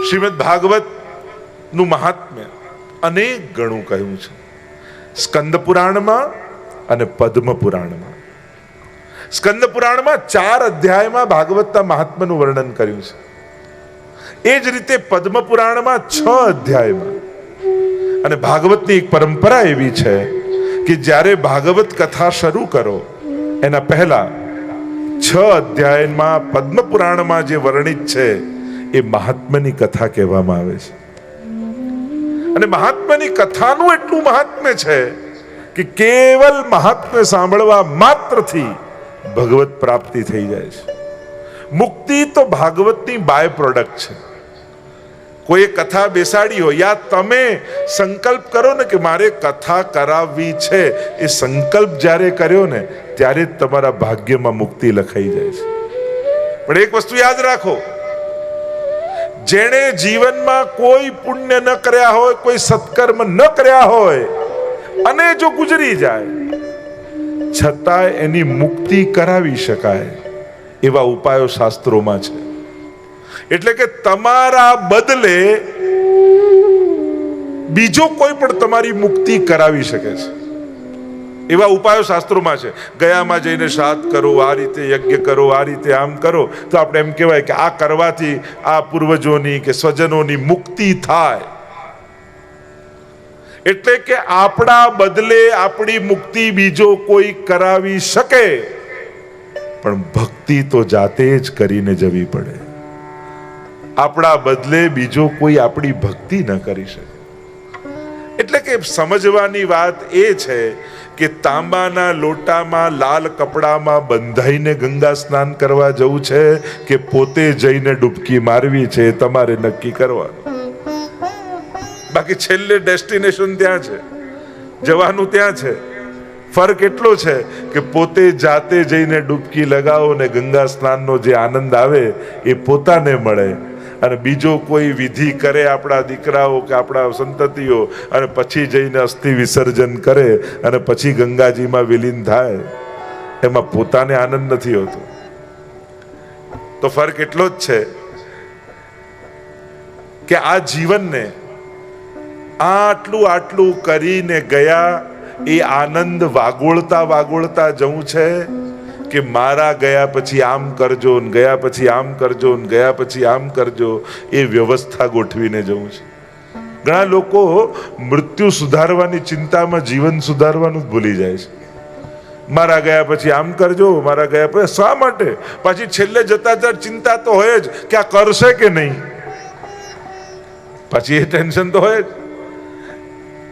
શ્રીમદ ભાગવત નું મહાત્મ્ય અનેક ગણું કહ્યું છે. સ્કંદ પુરાણમાં અને પદ્મ પુરાણમાં. સ્કંદ પુરાણમાં 4 અધ્યાયમાં ભાગવતના મહાત્મ્યનું વર્ણન કર્યું છે. એ જ રીતે પદ્મ પુરાણમાં 6 અધ્યાયમાં. અને ભાગવતની એક પરંપરા એવી છે કે જ્યારે ભાગવત કથા શરૂ કરો એના પહેલા 6 અધ્યાયમાં પદ્મ પુરાણમાં જે વર્ણિત છે એ મહાત્મ્યની કથા કહેવામાં આવે છે. અને મહાત્મ્યની કથાનું એટલું મહાત્મ્ય છે કે કેવલ મહાત્મ્ય સાંભળવા માત્રથી ભગવત પ્રાપ્તિ થઈ જાય છે. મુક્તિ તો ભાગવતની બાય પ્રોડક્ટ છે. કોઈ કથા બેસાડી હોય યા તમે સંકલ્પ કરો ને કે મારે કથા કરાવવી છે, એ સંકલ્પ જ્યારે કર્યો ને ત્યારે જ તમારા ભાગ્યમાં મુક્તિ લખાઈ જાય છે. પણ એક વસ્તુ યાદ રાખો, જેણે જીવનમાં કોઈ પુણ્ય ન કર્યા હોય, કોઈ સત્કર્મ ન કર્યા હોય અને જો ગુજરી જાય છતાં એની મુક્તિ કરાવી શકાય એવા ઉપાયો શાસ્ત્રોમાં છે. એટલે કે તમારા બદલે બીજો કોઈ પણ તમારી મુક્તિ કરાવી શકે છે એવા ઉપાયો શાસ્ત્રોમાં છે. ગયામાં જઈને શ્રાદ્ધ કરો, આ રીતે યજ્ઞ કરો, આ રીતે આમ કરો, તો આપણે એમ કહેવાય કે આ કરવાથી આ પૂર્વજોની કે સ્વજનોની મુક્તિ થાય. એટલે કે આપણા બદલે આપણી મુક્તિ બીજો કોઈ કરાવી શકે, પણ ભક્તિ તો જાતે જ કરીને જવી પડે. આપણા બદલે બીજો કોઈ આપણી ભક્તિ ન કરી શકે. એટલે કે સમજવાની વાત એ છે કે તાંબાના લોટામાં લાલ કપડામાં બંધાઈને ગંગા સ્નાન કરવા જવું છે કે પોતે જઈને ડૂબકી મારવી છે, તમારે નક્કી કરવાનું. બાકી છેલ્લે ડેસ્ટિનેશન ત્યાં છે, જવાનું ત્યાં છે. ફરક એટલો છે કે પોતે જાતે જઈને ડૂબકી લગાવો ને ગંગા સ્નાનનો જે આનંદ આવે એ પોતાને મળે, અને બીજો કોઈ વિધિ કરે આપણા દીકરાઓ કે આપણા સંતતિઓ અને પછી જઈને અસ્થિ વિસર્જન કરે અને પછી ગંગાજીમાં વિલીન થાય, એમાં પોતાને આનંદ નથી હોતો. તો ફરક એટલો જ છે કે આ જીવનને આટલું કરીને ગયા એ આનંદ વાગોળતા વાગોળતા જવું છે કે મારા ગયા પછી આમ કરજો ને ગયા પછી આમ કરજો ને ગયા પછી આમ કરજો, એ વ્યવસ્થા ગોઠવીને જવું છે. ઘણા લોકો મૃત્યુ સુધારવાની ચિંતામાં જીવન સુધારવાનું જ ભૂલી જાય છે. મારા ગયા પછી આમ કરજો, મારા ગયા પછી. શા માટે? પાછી છેલ્લે જતા ચિંતા તો હોય જ કે આ કરશે કે નહીં, પછી એ ટેન્શન તો હોય જ.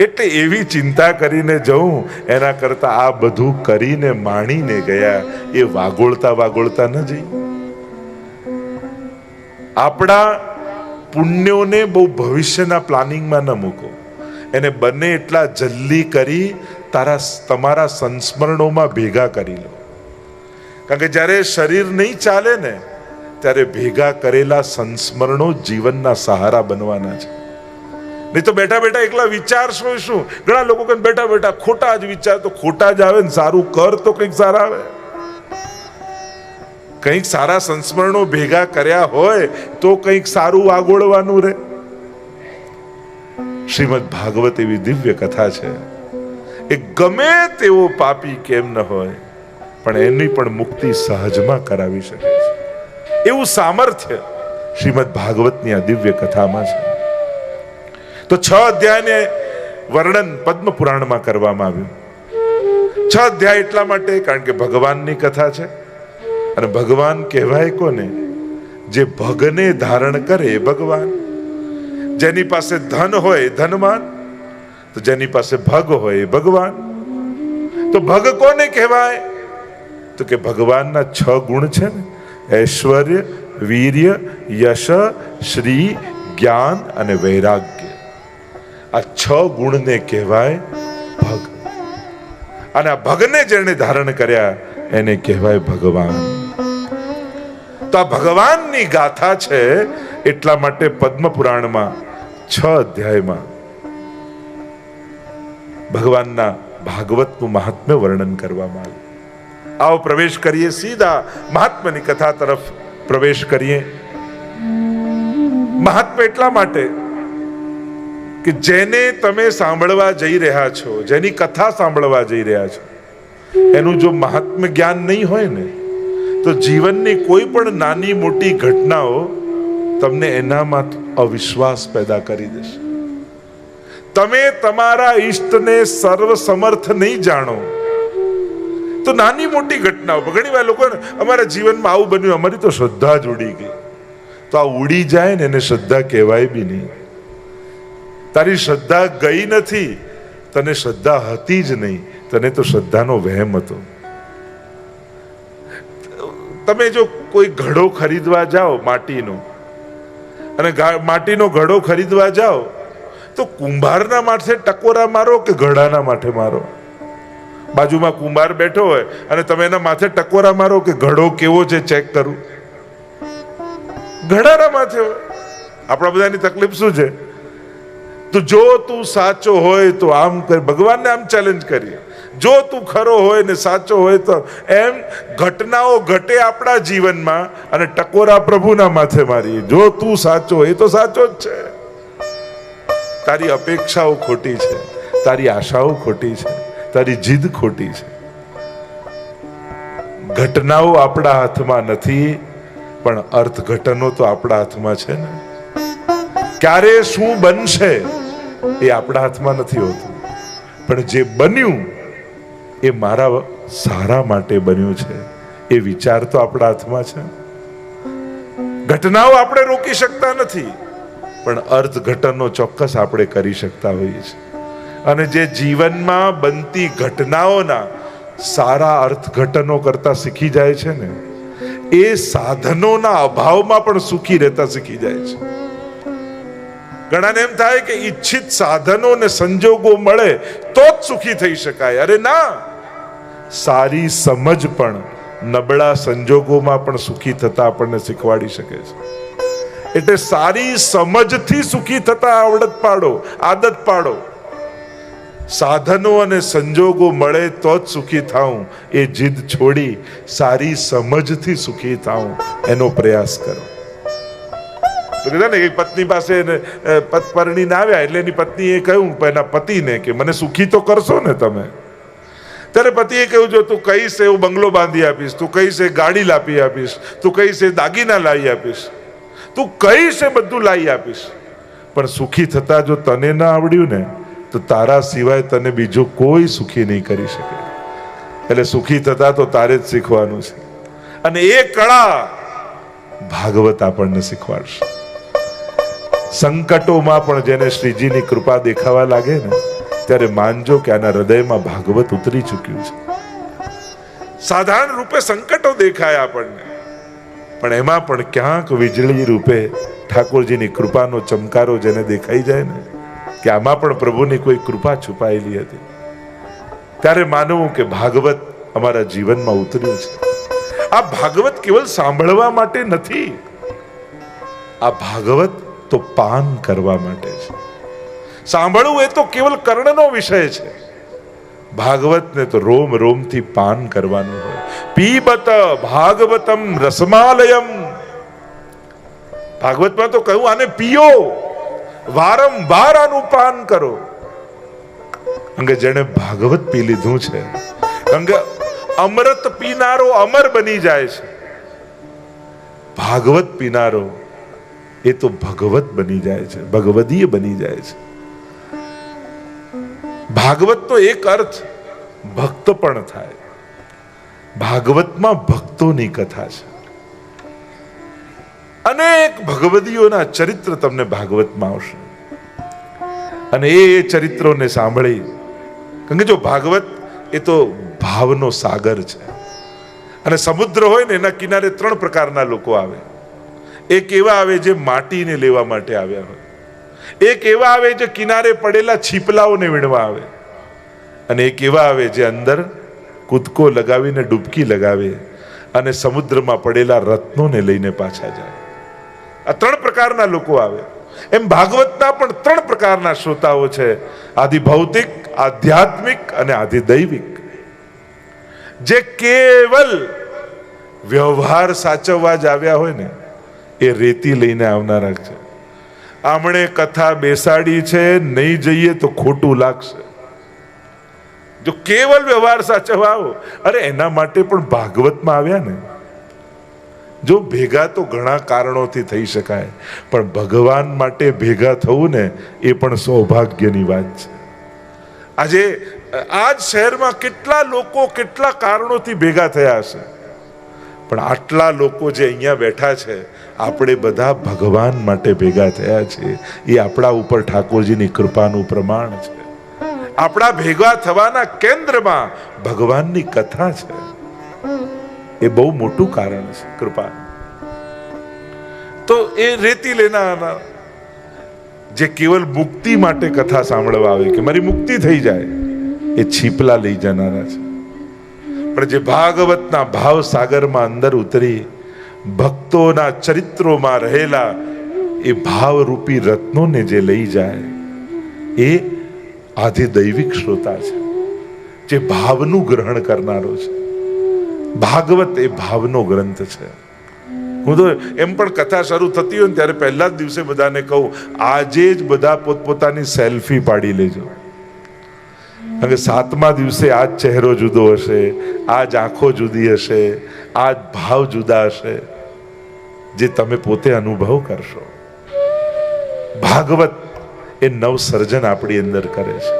એટલે એવી ચિંતા કરીને જવું એના કરતા આ બધું કરીને માણીને ગયા એ વાગોળતા વાગોળતા ન જઈ. આપણા પુણ્યોને બહુ ભવિષ્યના પ્લાનિંગમાં ન મૂકો, એને બને એટલા જલ્દી કરી તમારા સંસ્મરણોમાં ભેગા કરી લો. કારણ કે જ્યારે શરીર નહીં ચાલે ને ત્યારે ભેગા કરેલા સંસ્મરણો જીવનના સહારા બનવાના છે. નહીં તો બેઠા બેઠા એકલા વિચારશો શું? ઘણા લોકો કહે બેઠા બેઠા ખોટા જ વિચાર, તો ખોટા જ આવે ને, સારું કર તો કંઈક સારા આવે. કંઈક સારા સંસ્મરણો ભેગા કર્યા હોય તો કંઈક સારું આગોળવાનું રહે. શ્રીમદ ભાગવત એવી દિવ્ય કથા છે, એ ગમે તેવો પાપી કેમ ન હોય પણ એની પણ મુક્તિ સહજમાં કરાવી શકે છે. એવું સામર્થ્ય શ્રીમદ ભાગવતની આ દિવ્ય કથામાં છે. તો 6 અધ્યાયને વર્ણન પદ્મ પુરાણમાં કરવામાં આવ્યું. 6 અધ્યાય એટલા માટે કારણ કે ભગવાનની કથા છે, અને ભગવાન કહેવાય કોને? જે ભગને ધારણ કરે એ ભગવાન. જેની પાસે ધન હોય ધનવાન, તો જેની પાસે ભગ હોય એ ભગવાન. તો ભગ કોને કહેવાય? તો કે ભગવાનના 6 ગુણ છે ને, ઐશ્વર્ય, વીર્ય, યશ, શ્રી, જ્ઞાન અને વૈરાગ્ય. આ 6 ગુણને કહેવાય ભગ. અને આ ભગને જેને ધારણ કર્યા એને કહેવાય ભગવાન. તો આ ભગવાનની ગાથા છે, એટલા માટે પદ્મ પુરાણમાં 6 અધ્યાયમાં ભગવાનના ભાગવતનું મહાત્મ્ય વર્ણન કરવામાં આવ્યું. આવો પ્રવેશ કરીએ, સીધા મહાત્મ્યની કથા તરફ પ્રવેશ કરીએ. મહાત્મા એટલા માટે કે જેને તમે સાંભળવા જઈ રહ્યા છો, જેની કથા સાંભળવા જઈ રહ્યા છો, એનું જો મહાત્મ્ય જ્ઞાન નહીં હોય ને, તો જીવનની કોઈ પણ નાની મોટી ઘટનાઓ તમને એનામાં અવિશ્વાસ પેદા કરી દેશે. તમે તમારા ઈષ્ટને સર્વસમર્થ નહીં જાણો તો નાની મોટી ઘટનાઓ, ઘણી વાર લોકો અમારા જીવનમાં આવું બન્યું, અમારી તો શ્રદ્ધા જ ઉડી ગઈ. તો આ ઉડી જાય ને એને શ્રદ્ધા કહેવાય બી નહીં. તારી શ્રદ્ધા ગઈ નથી, તને શ્રદ્ધા હતી જ નહીં, તને તો શ્રદ્ધાનો વહેમ હતો. તમે જો કોઈ ઘડો ખરીદવા જાઓ માટીનો, અને માટીનો ઘડો ખરીદવા જાઓ તો કુંભારના માથે ટકોરા મારો કે ઘડાના માથે મારો? બાજુમાં કુંભાર બેઠો હોય અને તમે એના માથે ટકોરા મારો કે ઘડો કેવો છે ચેક કરું? ઘડાના માથે હોય. આપણા બધાની તકલીફ શું છે? તો જો તું સાચો હોય તો આમ કર, ભગવાનને આમ ચેલેન્જ કરીએ, જો તું ખરો હોય ને સાચો હોય તો એમ ઘટનાઓ ઘટે આપણા જીવનમાં અને ટકોરા પ્રભુના માથે મારી. જો તું સાચો હોય તો સાચો જ છે. તારી અપેક્ષાઓ ખોટી છે, તારી આશાઓ ખોટી છે, તારી જીદ ખોટી છે. ઘટનાઓ આપણા હાથમાં નથી, પણ અર્થઘટનો તો આપણા હાથમાં છે ને. ક્યારે શું બનશે એ આપણા હાથમાં નથી હોતું, પણ જે બન્યું એ મારા સારા માટે બન્યું છે એ વિચાર તો આપણા હાથમાં છે. ઘટનાઓ આપણે રોકી શકતા નથી, પણ અર્થઘટનો ચોક્કસ આપણે કરી શકતા હોઈએ છીએ. અને જે જીવનમાં બનતી ઘટનાઓના સારા અર્થઘટનો કરતા શીખી જાય છે ને, એ સાધનોના અભાવમાં પણ સુખી રહેતા શીખી જાય છે. ઘણાને એમ થાય કે ઈચ્છિત સાધનો ને સંજોગો મળે તો જ સુખી થઈ શકાય. અરે ના, સારી સમજ પણ નબળા સંજોગોમાં પણ સુખી થતા આપણને શીખવાડી શકે છે. એટલે સારી સમજથી સુખી થતા આવડત પાડો, આદત પાડો. સાધનો અને સંજોગો મળે તો જ સુખી થાઉં એ જીદ છોડી સારી સમજથી સુખી થાઉં એનો પ્રયાસ કરો. એક પત્ની પાસે પરણીને આવ્યા એટલે એની પત્નીએ કહ્યું એના પતિને કે મને સુખી તો કરશો ને તમે? ત્યારે પતિએ કહ્યું જો તું કહીશ એવું બંગલો બાંધી આપીશ, તું કહીશ એ ગાડી લાવી આપીશ, તું કહીશ એ દાગીના લાવી આપીશ, તું કહીશ એ બધું લાવી આપીશ, પણ સુખી થતા જો તને ના આવડ્યું ને તો તારા સિવાય તને બીજો કોઈ સુખી નહીં કરી શકે. એટલે સુખી થતા તો તારે જ શીખવાનું છે. અને એ કળા ભાગવત આપણને શીખવાડશે. સંકટોમાં પણ જેને શ્રીજીની કૃપા દેખાવા લાગે ને ત્યારે માનજો કે આના હૃદયમાં ભાગવત ઉતરી ચૂક્યું છે. સાધારણ રૂપે સંકટો દેખાય આપણને, પણ એમાં પણ ક્યાંક વીજળી રૂપે ઠાકોરજીની કૃપાનો ચમકારો જેને દેખાઈ જાય ને કે આમાં પણ પ્રભુની કોઈ કૃપા છુપાયેલી હતી, ત્યારે માનવું કે ભાગવત અમારા જીવનમાં ઉતર્યું છે. આ ભાગવત કેવલ સાંભળવા માટે નથી, આ ભાગવત તો પાન કરવા માટે છે. સાંભળવું એ તો કેવલ કર્ણનો વિષય છે, ભાગવતને તો રોમ રોમથી પાન કરવાનું હોય. પીબત ભાગવતમ રસમાલયમ, ભાગવતમાં તો કહ્યું આને પીઓ, વારંવાર આનું પાન કરો. અંગે જેને ભાગવત પી લીધું છે, અંગે અમૃત પીનારો અમર બની જાય છે. ભાગવત પીનારો એ તો ભગવત બની જાય છે, ભગવદીય બની જાય છે. ભાગવતનો એક અર્થ ભક્ત પણ થાય. ભાગવતમાં ભક્તોની કથા છે. અનેક ભગવદીઓના ચરિત્ર તમને ભાગવતમાં આવશે, અને એ ચરિત્રોને સાંભળી, કારણ કે જો ભાગવત એ તો ભાવનો સાગર છે, અને સમુદ્ર હોય ને એના કિનારે ત્રણ પ્રકારના લોકો આવે. એક એવા આવે જે માટીને લેવા માટે આવ્યા હોય, એક એવા આવે જે કિનારે પડેલા છીપલાઓને વીણવા આવે, અને એક એવા આવે જે અંદર કૂદકો લગાવીને ડૂબકી લગાવે અને સમુદ્રમાં પડેલા રત્નોને લઈને પાછા જાય. આ ત્રણ પ્રકારના લોકો આવે. એમ ભાગવતના પણ ત્રણ પ્રકારના શ્રોતાઓ છે, આદિ ભૌતિક, આધ્યાત્મિક અને આદિ દૈવિક. જે કેવલ વ્યવહાર સાચવવા જ આવ્યા હોય ને એ રેતી લઈને આવનારા છે. આમણે કથા બેસાડી છે, નહીં જઈએ તો ખોટું લાગશે. જો કેવલ વ્યવહાર સાચવવા આવો, અરે એના માટે પણ ભાગવતમાં આવ્યા ને. જો ભેગા તો ઘણા કારણોથી થઈ શકાય, પણ ભગવાન માટે ભેગા થવું ને એ પણ સૌભાગ્યની વાત છે. આજે આ જ શહેરમાં કેટલા લોકો કેટલા કારણોથી ભેગા થયા હશે, પણ આટલા લોકો જે અહીંયા બેઠા છે, આપણે બધા ભગવાન માટે ભેગા થયા છે. એ આપણા ઉપર ઠાકોરજીની કૃપાનું પ્રમાણ છે. આપણા ભેગા થવાના કેન્દ્રમાં ભગવાનની કથા છે. એ બહુ મોટું કારણ છે કૃપા. તો એ રેતી લેનારા જે કેવલ મુક્તિ માટે કથા સાંભળવા આવે કે મારી મુક્તિ થઈ જાય, એ છીપલા લઈ જનારા છે. પણ જે ભાગવતના ભાવ સાગરમાં અંદર ઉતરી ભક્તોના ચરિત્રોમાં રહેલા એ ભાવરૂપી રત્નોને જે લઈ જાય, એ આધિદૈવિક શ્રોતા છે, જે ભાવનું ગ્રહણ કરનારો છે. ભાગવત એ ભાવનો ગ્રંથ છે. હું તો એમ પણ કથા શરૂ થતી હોય ને ત્યારે પહેલા જ દિવસે બધાને કહું, આજે જ બધા પોતપોતાની સેલ્ફી પાડી લેજો. કારણ કે 7મા દિવસે આ જ ચહેરો જુદો હશે, આ જ આંખો જુદી હશે, આ જ ભાવ જુદા હશે, જે તમે પોતે અનુભવ કરશો. ભાગવત એ નવસર્જન આપણી અંદર કરે છે.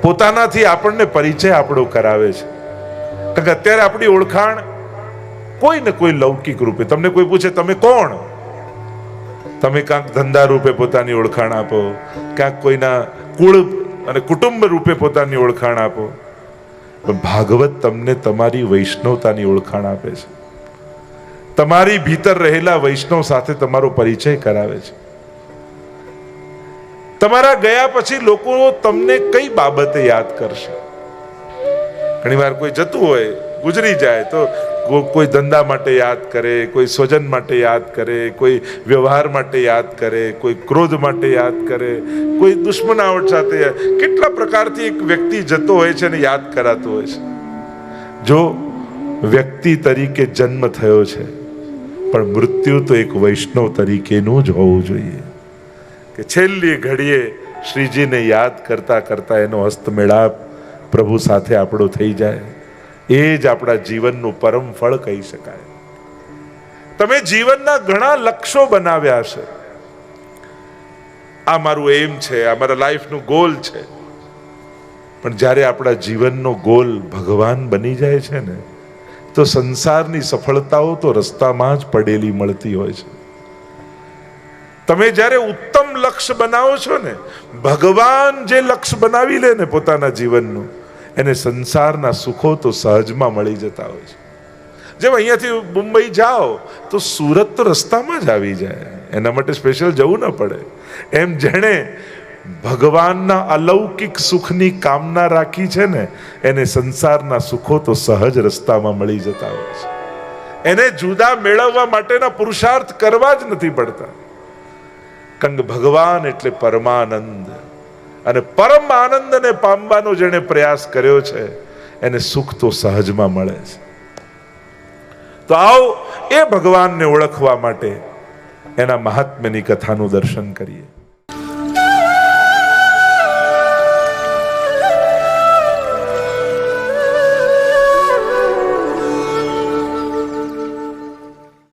પોતાનાથી આપણને પરિચય આપણો કરાવે છે. કારણ કે અત્યારે આપણી ઓળખાણ કોઈ ને કોઈ લૌકિક રૂપે. તમને કોઈ પૂછે તમે કોણ, તમે ક્યાંક ધંધા રૂપે પોતાની ઓળખાણ આપો, ક્યાંક કોઈના કુળ અને કુટુંબ રૂપે પોતાની ઓળખાણ આપો. પણ ભાગવત તમને તમારી વૈષ્ણવતાની ઓળખાણ આપે છે. તમારી ભીતર રહેલા વૈષ્ણવ સાથે તમારો પરિચય કરાવે છે. તમારા ગયા પછી લોકો તમને કઈ બાબતે યાદ કરશે. ઘણી વાર કોઈ જતું હોય, ગુજરી જાય, તો કોઈ ધંધા માટે યાદ કરે, કોઈ સ્વજન માટે યાદ કરે, કોઈ વ્યવહાર માટે યાદ કરે, કોઈ ક્રોધ માટે યાદ કરે, કોઈ દુશ્મનાવટ સાથે. કેટલા પ્રકારથી એક વ્યક્તિ જતો હોય છે અને યાદ કરાતો હોય છે. જો વ્યક્તિ તરીકે જન્મ થયો છે, પણ મૃત્યુ તો એક વૈષ્ણવ તરીકેનું જ હોવું જોઈએ. કે છેલ્લી ઘડીએ શ્રીજીને યાદ કરતા કરતા એનો હસ્તમેળાપ પ્રભુ સાથે આપણો થઈ જાય, એ જ આપણા જીવનનું પરમ ફળ કહી શકાય. તમે જીવનના ઘણા લક્ષ્યો બનાવ્યા છે, આ મારું એમ છે, આ મારા લાઈફનું ગોલ છે. પણ જ્યારે આપણા જીવનનો ગોલ ભગવાન બની જાય છે ને, તો સંસારની સફળતાઓ તો રસ્તામાં જ પડેલી મળતી હોય છે. તમે જ્યારે ઉત્તમ લક્ષ્ય બનાવો છો ને, ભગવાન જે લક્ષ્ય બનાવી લે ને પોતાના જીવનનું, એને સંસારના સુખો તો સહજમાં મળી જતા હોય છે. જેમ અહીંયાથી મુંબઈ જાઓ તો સુરત તો રસ્તામાં જ આવી જાય, એના માટે સ્પેશિયલ જવું ન પડે. એમ જેણે ભગવાનના અલૌકિક સુખની કામના રાખી છે ને, એને સંસારના સુખો તો સહજ રસ્તામાં મળી જતા હોય છે. એને જુદા મેળવવા માટેના પુરુષાર્થ કરવા જ નથી પડતા. કારણ કે ભગવાન એટલે પરમાનંદ, અને પરમ આનંદને પામવાનો જેણે પ્રયાસ કર્યો છે, એને સુખ તો સહજમાં મળે છે. તો આવો એ ભગવાનને ઓળખવા માટે એના મહાત્મ્યની કથાનું દર્શન કરીએ.